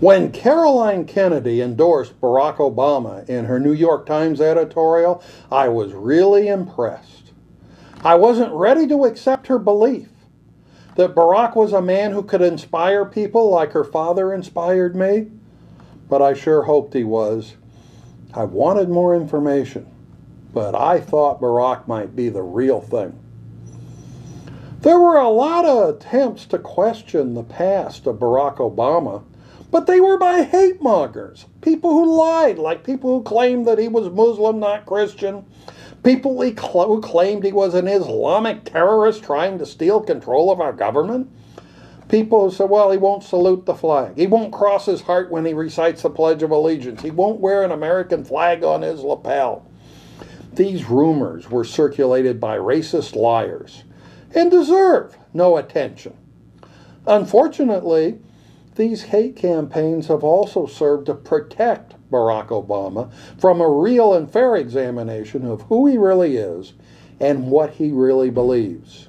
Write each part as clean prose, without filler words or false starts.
When Caroline Kennedy endorsed Barack Obama in her New York Times editorial, I was really impressed. I wasn't ready to accept her belief that Barack was a man who could inspire people like her father inspired me, but I sure hoped he was. I wanted more information, but I thought Barack might be the real thing. There were a lot of attempts to question the past of Barack Obama, but they were by hate mongers, people who lied, like people who claimed that he was Muslim, not Christian, people who claimed he was an Islamic terrorist trying to steal control of our government, people who said, well, he won't salute the flag, he won't cross his heart when he recites the Pledge of Allegiance, he won't wear an American flag on his lapel. These rumors were circulated by racist liars and deserve no attention. Unfortunately, these hate campaigns have also served to protect Barack Obama from a real and fair examination of who he really is and what he really believes.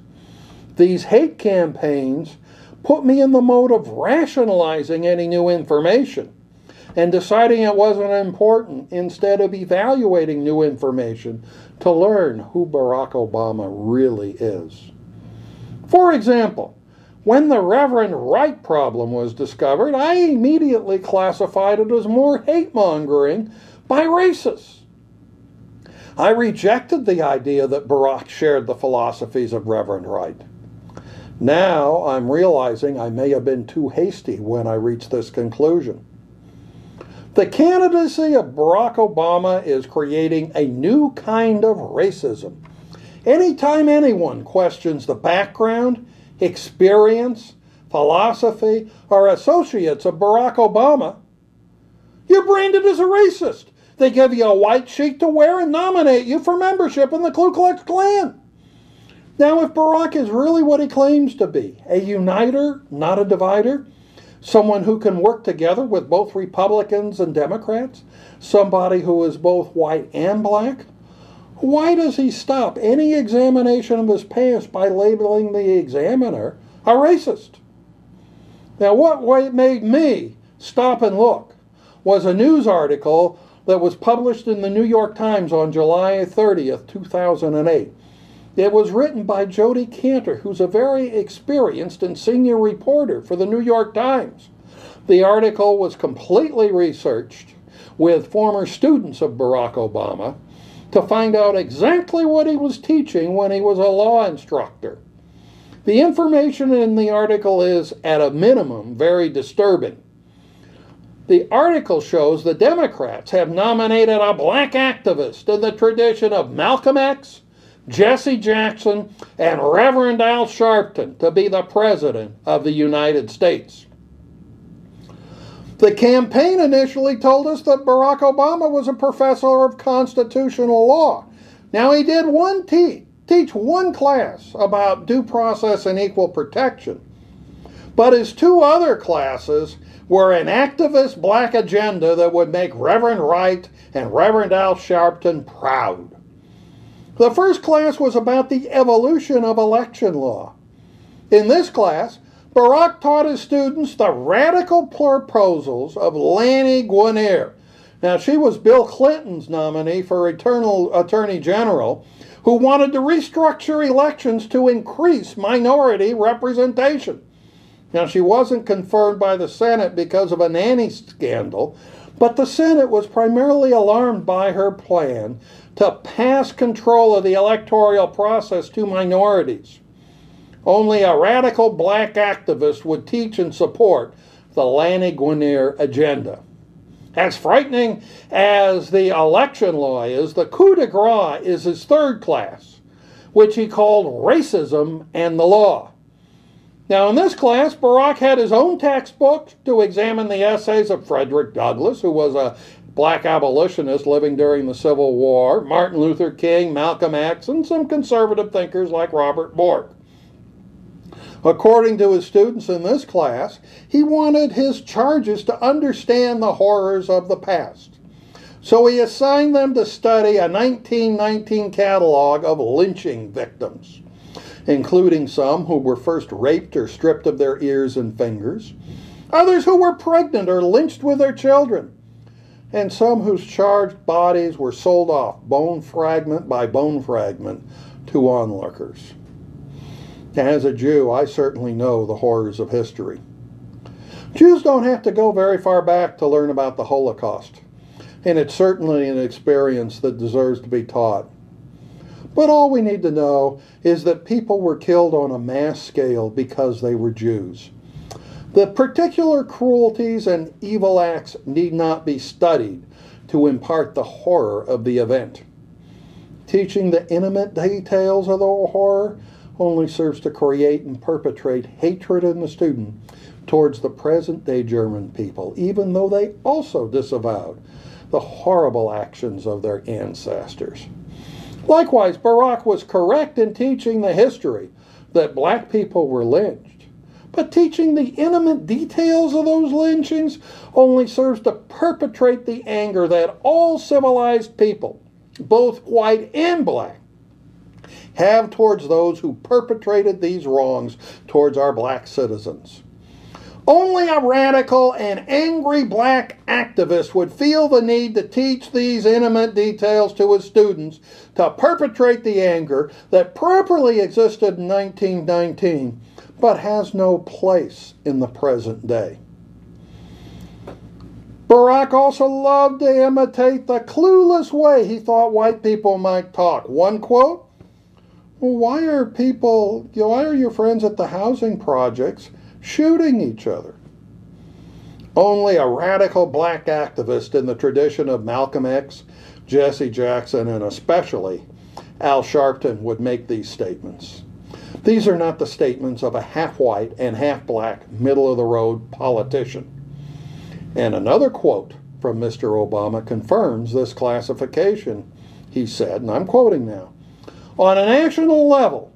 These hate campaigns put me in the mode of rationalizing any new information and deciding it wasn't important instead of evaluating new information to learn who Barack Obama really is. For example, when the Reverend Wright problem was discovered, I immediately classified it as more hate-mongering by racists. I rejected the idea that Barack shared the philosophies of Reverend Wright. Now I'm realizing I may have been too hasty when I reached this conclusion. The candidacy of Barack Obama is creating a new kind of racism. Anytime anyone questions the background, experience, philosophy, or associates of Barack Obama, you're branded as a racist. They give you a white sheet to wear and nominate you for membership in the Ku Klux Klan. Now, if Barack is really what he claims to be, a uniter, not a divider, someone who can work together with both Republicans and Democrats, somebody who is both white and black, why does he stop any examination of his past by labeling the examiner a racist? Now, what made me stop and look was a news article that was published in the New York Times on July 30th, 2008. It was written by Jody Cantor, who's a very experienced and senior reporter for the New York Times. The article was completely researched with former students of Barack Obama to find out exactly what he was teaching when he was a law instructor. The information in the article is, at a minimum, very disturbing. The article shows the Democrats have nominated a black activist in the tradition of Malcolm X, Jesse Jackson, and Reverend Al Sharpton to be the President of the United States. The campaign initially told us that Barack Obama was a professor of constitutional law. Now, he did teach one class about due process and equal protection, but his two other classes were an activist black agenda that would make Reverend Wright and Reverend Al Sharpton proud. The first class was about the evolution of election law. In this class, Barack taught his students the radical proposals of Lani Guinier. Now, she was Bill Clinton's nominee for Attorney General, who wanted to restructure elections to increase minority representation. Now, she wasn't confirmed by the Senate because of a nanny scandal, but the Senate was primarily alarmed by her plan to pass control of the electoral process to minorities. Only a radical black activist would teach and support the Lani Guinier agenda. As frightening as the election law is, the coup de grace is his third class, which he called Racism and the Law. Now, in this class, Barack had his own textbook to examine the essays of Frederick Douglass, who was a black abolitionist living during the Civil War, Martin Luther King, Malcolm X, and some conservative thinkers like Robert Bork. According to his students in this class, he wanted his charges to understand the horrors of the past. So he assigned them to study a 1919 catalog of lynching victims, including some who were first raped or stripped of their ears and fingers, others who were pregnant or lynched with their children, and some whose charged bodies were sold off bone fragment by bone fragment to onlookers. As a Jew, I certainly know the horrors of history. Jews don't have to go very far back to learn about the Holocaust, and it's certainly an experience that deserves to be taught. But all we need to know is that people were killed on a mass scale because they were Jews. The particular cruelties and evil acts need not be studied to impart the horror of the event. Teaching the intimate details of the horror only serves to create and perpetrate hatred in the student towards the present-day German people, even though they also disavowed the horrible actions of their ancestors. Likewise, Barak was correct in teaching the history that black people were lynched, but teaching the intimate details of those lynchings only serves to perpetrate the anger that all civilized people, both white and black, have towards those who perpetrated these wrongs towards our black citizens. Only a radical and angry black activist would feel the need to teach these intimate details to his students to perpetrate the anger that properly existed in 1919, but has no place in the present day. Barak also loved to imitate the clueless way he thought white people might talk. One quote, "Well, why are your friends at the housing projects shooting each other?" Only a radical black activist in the tradition of Malcolm X, Jesse Jackson, and especially Al Sharpton would make these statements. These are not the statements of a half-white and half-black, middle-of-the-road politician. And another quote from Mr. Obama confirms this classification. He said, and I'm quoting now, "On a national level,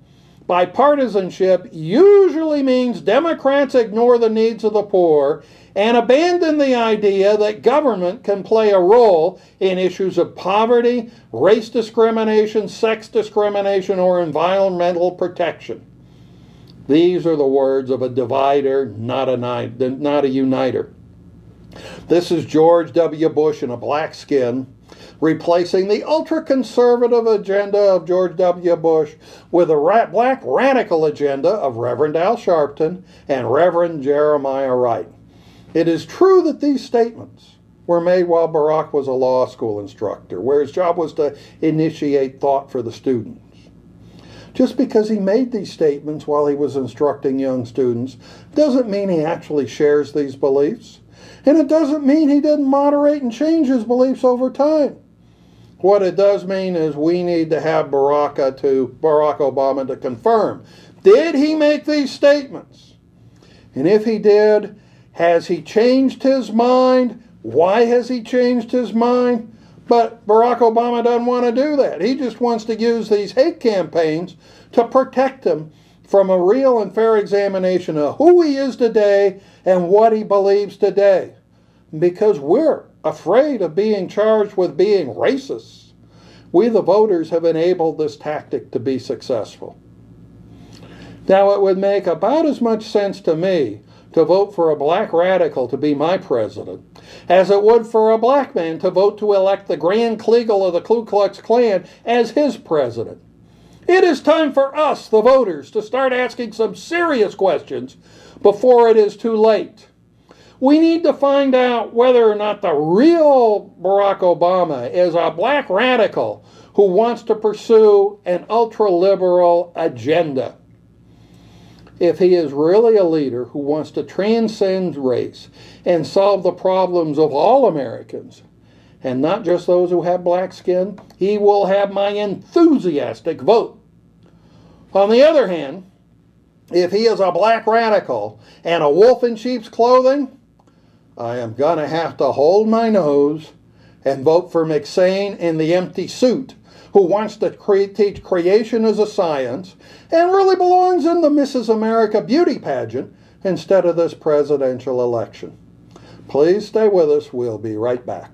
bipartisanship usually means Democrats ignore the needs of the poor and abandon the idea that government can play a role in issues of poverty, race discrimination, sex discrimination, or environmental protection." These are the words of a divider, not a uniter. This is George W. Bush in a black skin, replacing the ultra-conservative agenda of George W. Bush with a black radical agenda of Reverend Al Sharpton and Reverend Jeremiah Wright. It is true that these statements were made while Barak was a law school instructor, where his job was to initiate thought for the students. Just because he made these statements while he was instructing young students doesn't mean he actually shares these beliefs. And it doesn't mean he didn't moderate and change his beliefs over time. What it does mean is we need to have Barack Obama to confirm, did he make these statements? And if he did, has he changed his mind? Why has he changed his mind? But Barack Obama doesn't want to do that. He just wants to use these hate campaigns to protect him from a real and fair examination of who he is today and what he believes today. Because we're afraid of being charged with being racists. We, the voters, have enabled this tactic to be successful. Now, it would make about as much sense to me to vote for a black radical to be my president as it would for a black man to vote to elect the Grand Kleagle of the Ku Klux Klan as his president. It is time for us, the voters, to start asking some serious questions before it is too late. We need to find out whether or not the real Barack Obama is a black radical who wants to pursue an ultra-liberal agenda. If he is really a leader who wants to transcend race and solve the problems of all Americans, and not just those who have black skin, he will have my enthusiastic vote. On the other hand, if he is a black radical and a wolf in sheep's clothing, I am going to have to hold my nose and vote for McSane in the empty suit, who wants to teach creation as a science and really belongs in the Mrs. America beauty pageant instead of this presidential election. Please stay with us. We'll be right back.